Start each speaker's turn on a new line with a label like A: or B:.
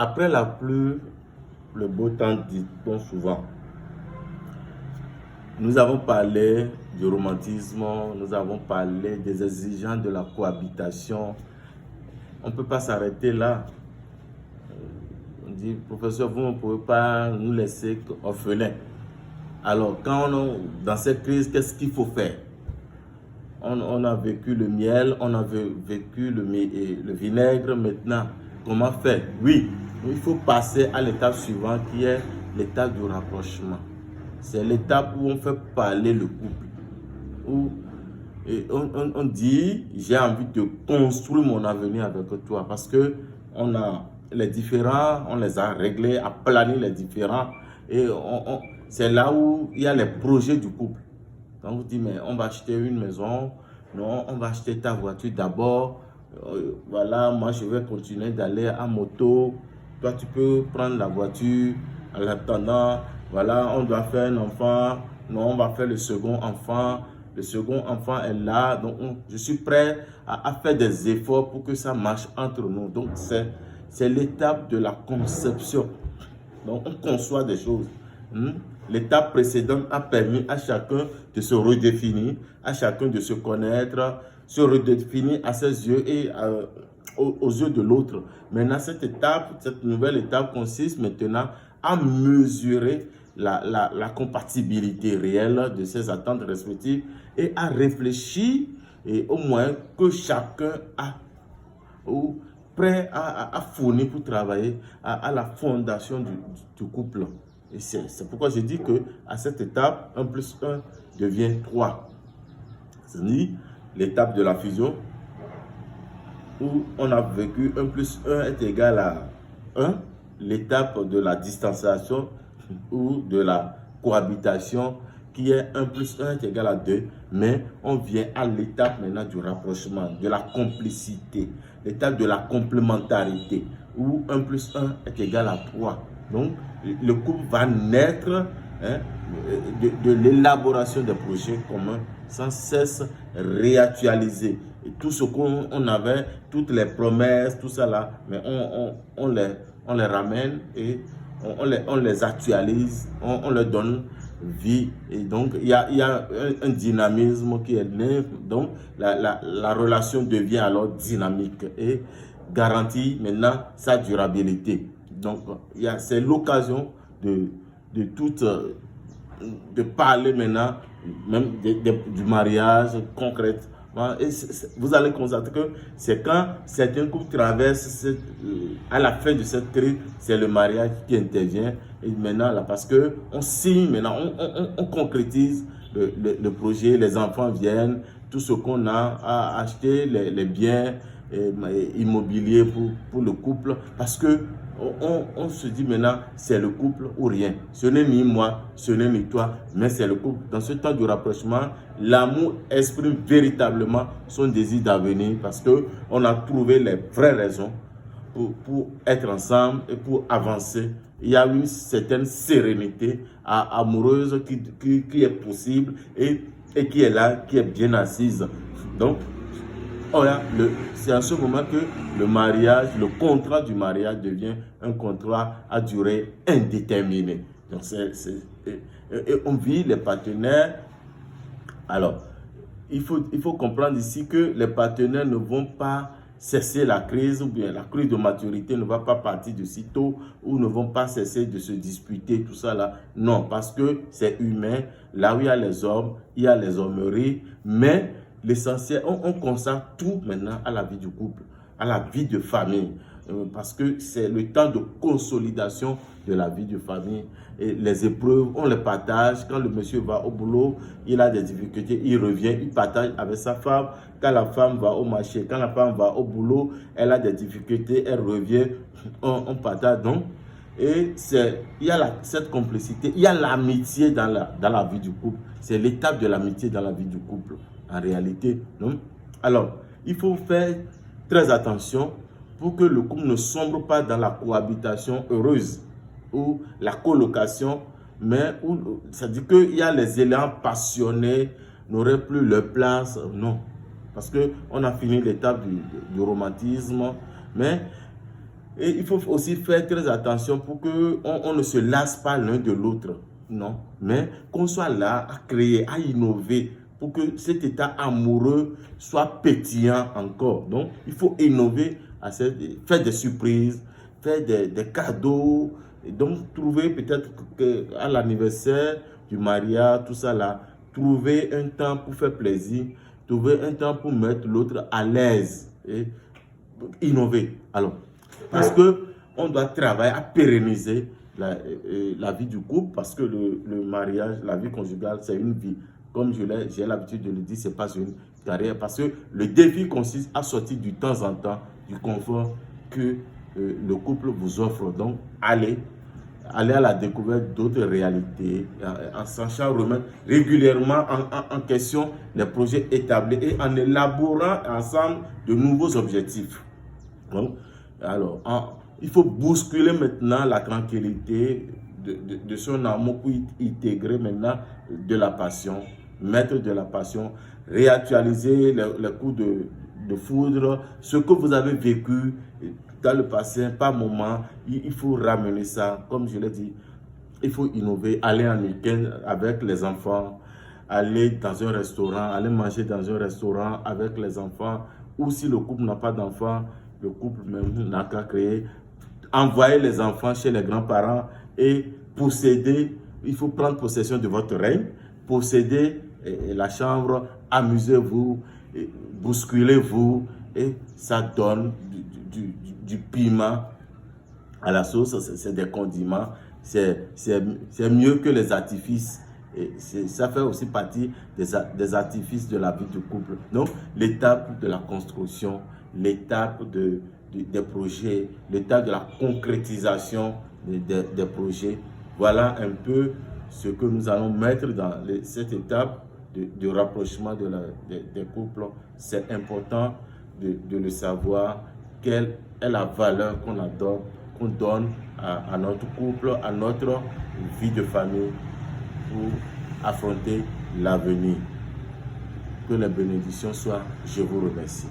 A: Après la pluie, le beau temps, dit-on souvent. Nous avons parlé du romantisme, nous avons parlé des exigences de la cohabitation. On ne peut pas s'arrêter là. On dit, professeur, vous ne pouvez pas nous laisser orphelins. Alors, quand on est dans cette crise, qu'est-ce qu'il faut faire? On a vécu le miel, on a vécu le vinaigre. Maintenant, comment faire? Oui, il faut passer à l'étape suivante qui est l'étape du rapprochement. C'est l'étape où on fait parler le couple. Où on dit, j'ai envie de construire mon avenir avec toi parce que on a les différends, on les a réglés, aplani les différends. Et c'est là où il y a les projets du couple. Quand vous dites, mais on va acheter une maison, non, on va acheter ta voiture d'abord. Voilà, moi je vais continuer d'aller à moto. Toi, tu peux prendre la voiture. En attendant, voilà, on doit faire un enfant. Non, on va faire le second enfant. Le second enfant est là. Donc, je suis prêt à faire des efforts pour que ça marche entre nous. Donc, c'est l'étape de la conception. Donc, on conçoit des choses. L'étape précédente a permis à chacun de se redéfinir, à chacun de se connaître, se redéfinir à ses yeux et aux yeux de l'autre. Maintenant, cette nouvelle étape consiste maintenant à mesurer la compatibilité réelle de ces attentes respectives et à réfléchir et au moins que chacun a ou prêt à fournir pour travailler à la fondation du couple. Et c'est pourquoi je dis qu'à cette étape, 1 plus 1 devient 3. C'est-à-dire l'étape de la fusion, où on a vécu 1 plus 1 est égal à 1. L'étape de la distanciation ou de la cohabitation, qui est 1 plus 1 est égal à 2. Mais on vient à l'étape maintenant du rapprochement, de la complicité, l'étape de la complémentarité, où 1 plus 1 est égal à 3. Donc, le couple va naître de l'élaboration des projets communs sans cesse réactualiser. Et tout ce qu'on avait, toutes les promesses, tout ça là, mais on les ramène et on les actualise, on leur donne vie. Et donc, il y a un dynamisme qui est né. Donc, la relation devient alors dynamique et garantit maintenant sa durabilité. Donc, c'est l'occasion de parler maintenant même du mariage concrètement. Et vous allez constater que c'est quand certains couples traversent à la fin de cette crise, c'est le mariage qui intervient. Et maintenant, là, parce qu'on signe, maintenant, on concrétise le projet, les enfants viennent, tout ce qu'on a à acheter, les biens immobiliers pour le couple, parce que on se dit maintenant, c'est le couple ou rien. Ce n'est ni moi, ce n'est ni toi, mais c'est le couple. Dans ce temps du rapprochement, l'amour exprime véritablement son désir d'avenir parce qu'on a trouvé les vraies raisons pour être ensemble et pour avancer. Il y a une certaine sérénité amoureuse qui est possible et qui est là, qui est bien assise. Donc, c'est à ce moment que le mariage, le contrat du mariage devient un contrat à durée indéterminée. Donc, et on vit les partenaires. Alors, il faut comprendre ici que les partenaires ne vont pas cesser la crise ou bien la crise de maturité ne va pas partir de sitôt ou ne vont pas cesser de se disputer, tout ça là. Non, parce que c'est humain. Là où il y a les hommes, il y a les hommeries, mais l'essentiel, on consacre tout maintenant à la vie du couple, à la vie de famille, parce que c'est le temps de consolidation de la vie de famille. Et les épreuves, on les partage. Quand le monsieur va au boulot, il a des difficultés, il revient, il partage avec sa femme. Quand la femme va au marché, quand la femme va au boulot, elle a des difficultés, elle revient, on partage donc. Et il y a cette complicité, il y a l'amitié dans la vie du couple. C'est l'étape de l'amitié dans la vie du couple, en réalité. Non? Alors, il faut faire très attention pour que le couple ne sombre pas dans la cohabitation heureuse ou la colocation, mais c'est-à-dire qu'il y a les élans passionnés, n'auraient plus leur place, non. Parce qu'on a fini l'étape du romantisme, mais Et il faut aussi faire très attention pour qu'on ne se lasse pas l'un de l'autre. Non, mais qu'on soit là à créer, à innover pour que cet état amoureux soit pétillant encore. Donc, il faut innover, faire des surprises, faire des cadeaux. Et donc, trouver peut-être qu'à l'anniversaire du mariage, tout ça là, trouver un temps pour faire plaisir, trouver un temps pour mettre l'autre à l'aise et innover. Alors, parce que on doit travailler à pérenniser la vie du couple, parce que le mariage, la vie conjugale, c'est une vie. Comme j'ai l'habitude de le dire, ce n'est pas une carrière, parce que le défi consiste à sortir de temps en temps du confort que le couple vous offre. Donc, allez à la découverte d'autres réalités, en sachant remettre régulièrement en question les projets établis et en élaborant ensemble de nouveaux objectifs. Donc, alors, il faut bousculer maintenant la tranquillité de son amour pour intégrer maintenant de la passion, mettre de la passion, réactualiser les coups de foudre, ce que vous avez vécu dans le passé, par moment, il faut ramener ça, comme je l'ai dit, il faut innover, aller en week-end avec les enfants, aller dans un restaurant, aller manger dans un restaurant avec les enfants, ou si le couple n'a pas d'enfants, le couple même n'a qu'à créer, envoyer les enfants chez les grands-parents et posséder, il faut prendre possession de votre règne, posséder la chambre, amusez-vous, bousculez-vous, et ça donne du piment à la sauce, c'est des condiments, c'est mieux que les artifices. Et ça fait aussi partie des artifices de la vie du couple. Donc, l'étape de la construction, l'étape des projets, l'étape de la concrétisation des projets. Voilà un peu ce que nous allons mettre dans cette étape de rapprochement des couples. C'est important de le savoir, quelle est la valeur qu'on donne à notre couple, à notre vie de famille pour affronter l'avenir. Que les bénédictions soient. Je vous remercie.